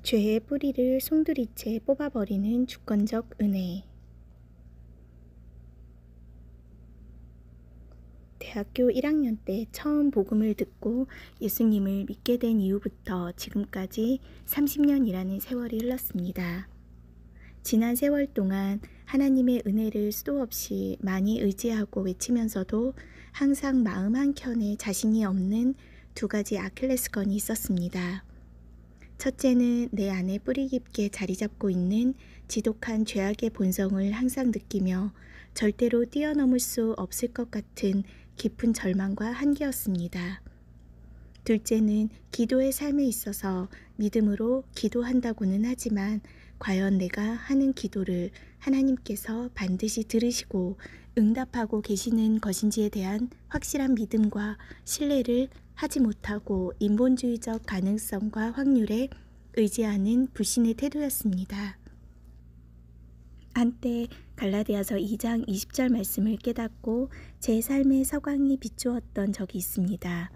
죄의 뿌리를 송두리째 뽑아버리는 주권적 은혜. 대학교 1학년 때 처음 복음을 듣고 예수님을 믿게 된 이후부터 지금까지 30년이라는 세월이 흘렀습니다. 지난 세월 동안 하나님의 은혜를 수도 없이 많이 의지하고 외치면서도 항상 마음 한켠에 자신이 없는 두 가지 아킬레스건이 있었습니다. 첫째는 내 안에 뿌리 깊게 자리 잡고 있는 지독한 죄악의 본성을 항상 느끼며 절대로 뛰어넘을 수 없을 것 같은 깊은 절망과 한계였습니다. 둘째는 기도의 삶에 있어서 믿음으로 기도한다고는 하지만 과연 내가 하는 기도를 하나님께서 반드시 들으시고 응답하고 계시는 것인지에 대한 확실한 믿음과 신뢰를 하지 못하고 인본주의적 가능성과 확률에 의지하는 불신의 태도였습니다. 한때 갈라디아서 2장 20절 말씀을 깨닫고 제 삶의 서광이 비추었던 적이 있습니다.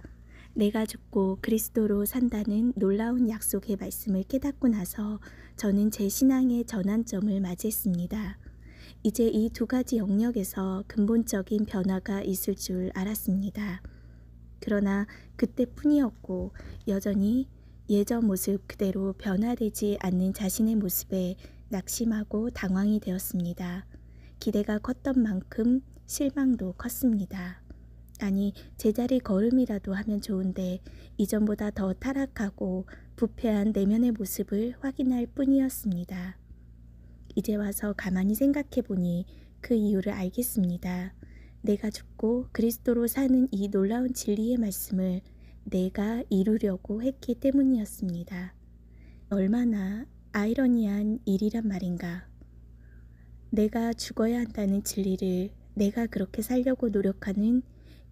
내가 죽고 그리스도로 산다는 놀라운 약속의 말씀을 깨닫고 나서 저는 제 신앙의 전환점을 맞이했습니다. 이제 이 두 가지 영역에서 근본적인 변화가 있을 줄 알았습니다. 그러나 그때뿐이었고 여전히 예전 모습 그대로 변화되지 않는 자신의 모습에 낙심하고 당황이 되었습니다. 기대가 컸던 만큼 실망도 컸습니다. 아니, 제자리 걸음이라도 하면 좋은데 이전보다 더 타락하고 부패한 내면의 모습을 확인할 뿐이었습니다. 이제 와서 가만히 생각해 보니 그 이유를 알겠습니다. 내가 죽고 그리스도로 사는 이 놀라운 진리의 말씀을 내가 이루려고 했기 때문이었습니다. 얼마나 아이러니한 일이란 말인가. 내가 죽어야 한다는 진리를 내가 그렇게 살려고 노력하는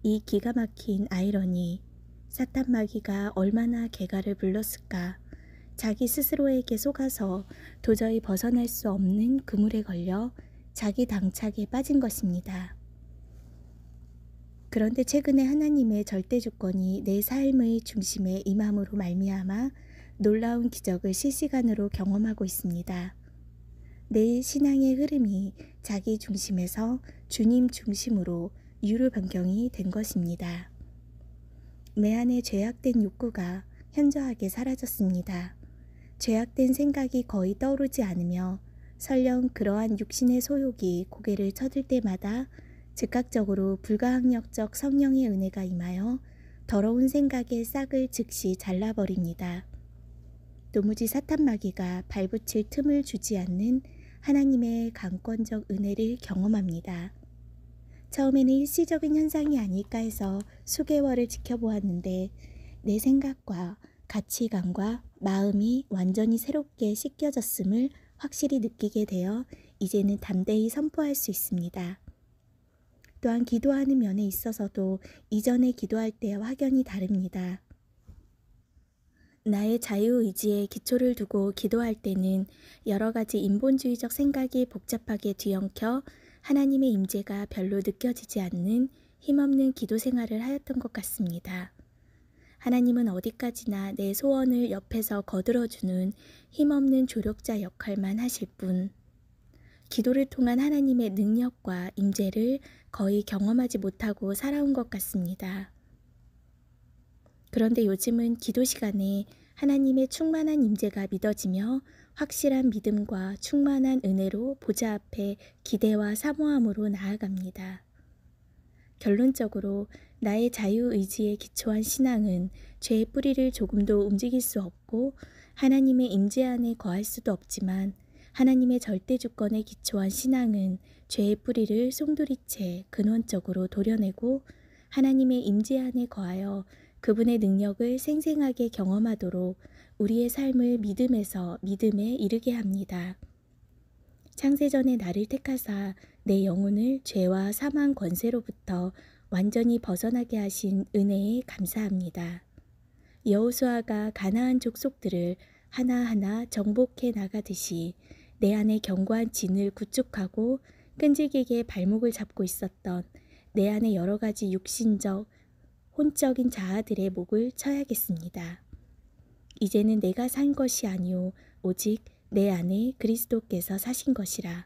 이 기가 막힌 아이러니, 사탄 마귀가 얼마나 개가를 불렀을까. 자기 스스로에게 속아서 도저히 벗어날 수 없는 그물에 걸려 자기 당착에 빠진 것입니다. 그런데 최근에 하나님의 절대 주권이 내 삶의 중심에 임함으로 말미암아 놀라운 기적을 실시간으로 경험하고 있습니다. 내 신앙의 흐름이 자기 중심에서 주님 중심으로 유로 변경이 된 것입니다. 내 안에 죄악된 욕구가 현저하게 사라졌습니다. 죄악된 생각이 거의 떠오르지 않으며 설령 그러한 육신의 소욕이 고개를 쳐들 때마다 즉각적으로 불가항력적 성령의 은혜가 임하여 더러운 생각의 싹을 즉시 잘라버립니다. 도무지 사탄 마귀가 발붙일 틈을 주지 않는 하나님의 강권적 은혜를 경험합니다. 처음에는 일시적인 현상이 아닐까 해서 수개월을 지켜보았는데 내 생각과 가치관과 마음이 완전히 새롭게 씻겨졌음을 확실히 느끼게 되어 이제는 담대히 선포할 수 있습니다. 또한 기도하는 면에 있어서도 이전에 기도할 때와 확연히 다릅니다. 나의 자유의지에 기초를 두고 기도할 때는 여러 가지 인본주의적 생각이 복잡하게 뒤엉켜 하나님의 임재가 별로 느껴지지 않는 힘없는 기도 생활을 하였던 것 같습니다. 하나님은 어디까지나 내 소원을 옆에서 거들어주는 힘없는 조력자 역할만 하실 뿐, 기도를 통한 하나님의 능력과 임재를 거의 경험하지 못하고 살아온 것 같습니다. 그런데 요즘은 기도 시간에 하나님의 충만한 임재가 믿어지며 확실한 믿음과 충만한 은혜로 보좌 앞에 기대와 사모함으로 나아갑니다. 결론적으로 나의 자유의지에 기초한 신앙은 죄의 뿌리를 조금도 움직일 수 없고 하나님의 임재 안에 거할 수도 없지만 하나님의 절대 주권에 기초한 신앙은 죄의 뿌리를 송두리째 근원적으로 도려내고 하나님의 임재 안에 거하여 그분의 능력을 생생하게 경험하도록 우리의 삶을 믿음에서 믿음에 이르게 합니다. 창세전에 나를 택하사 내 영혼을 죄와 사망 권세로부터 완전히 벗어나게 하신 은혜에 감사합니다. 여호수아가 가나안 족속들을 하나하나 정복해 나가듯이 내 안에 견고한 진을 구축하고 끈질기게 발목을 잡고 있었던 내 안에 여러 가지 육신적, 혼적인 자아들의 목을 쳐야겠습니다. 이제는 내가 산 것이 아니오 오직 내 안에 그리스도께서 사신 것이라.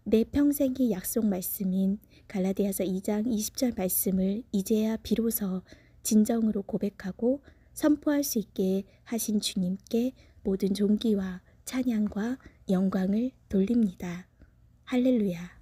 내 평생의 약속 말씀인 갈라디아서 2장 20절 말씀을 이제야 비로소 진정으로 고백하고 선포할 수 있게 하신 주님께 모든 존귀와 찬양과 영광을 돌립니다. 할렐루야.